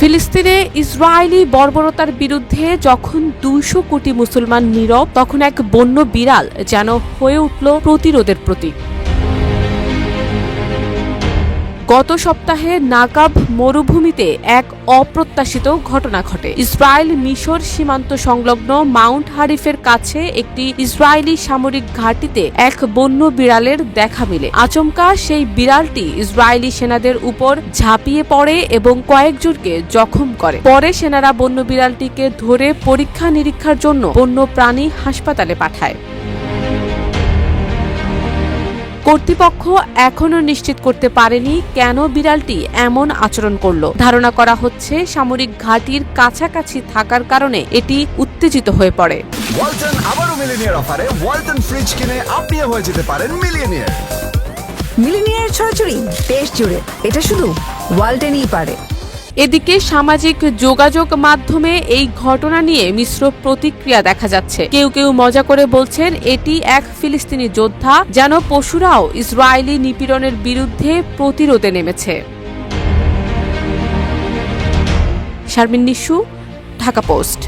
ফিলিস্তিনে ইসরায়েলি বর্বরতার বিরুদ্ধে যখন 200 কোটি মুসলমান নীরব, তখন এক বন্য বিড়াল যেন হয়ে উঠল প্রতিরোধের প্রতীক। গত সপ্তাহে নাকাব মরুভূমিতে এক অপ্রত্যাশিত ঘটনা ঘটে। ইসরায়েল মিশর সীমান্ত সংলগ্ন মাউন্ট হারিফের কাছে একটি ইসরায়েলি সামরিক ঘাঁটিতে এক বন্য বিড়ালের দেখা মিলে। আচমকা সেই বিড়ালটি ইসরায়েলি সেনাদের উপর ঝাঁপিয়ে পড়ে এবং কয়েকজনকে জখম করে। পরে সেনারা বন্য বিড়ালটিকে ধরে পরীক্ষা নিরীক্ষার জন্য বন্য প্রাণী হাসপাতালে পাঠায়। কর্তৃপক্ষ এখনো নিশ্চিত করতে পারেনি কেন বিড়ালটি এমন আচরণ করল। ধারণা করা হচ্ছে সামরিক ঘাঁটির কাছাকাছি থাকার কারণে এটি উত্তেজিত হয়ে পড়ে। ওয়ালটন আবারও মিলিনিয়ার অফারে ওয়ালটন ফ্রিজ কিনে আপনিও হয়ে যেতে পারেন মিলিয়নিয়ার। মিলিনিয়ার ছড়াছড়ি দেশ জুড়ে, এটা শুধু ওয়ালটনই পারে। এদিকে সামাজিক যোগাযোগ মাধ্যমে এই ঘটনা নিয়ে মিশ্র প্রতিক্রিয়া দেখা যাচ্ছে। কেউ কেউ মজা করে বলছেন এটি এক ফিলিস্তিনি যোদ্ধা, যেন পশুরাও ইসরায়েলি নিপীড়নের বিরুদ্ধে প্রতিরোধে নেমেছে। শারমিন নিশু, ঢাকা পোস্ট।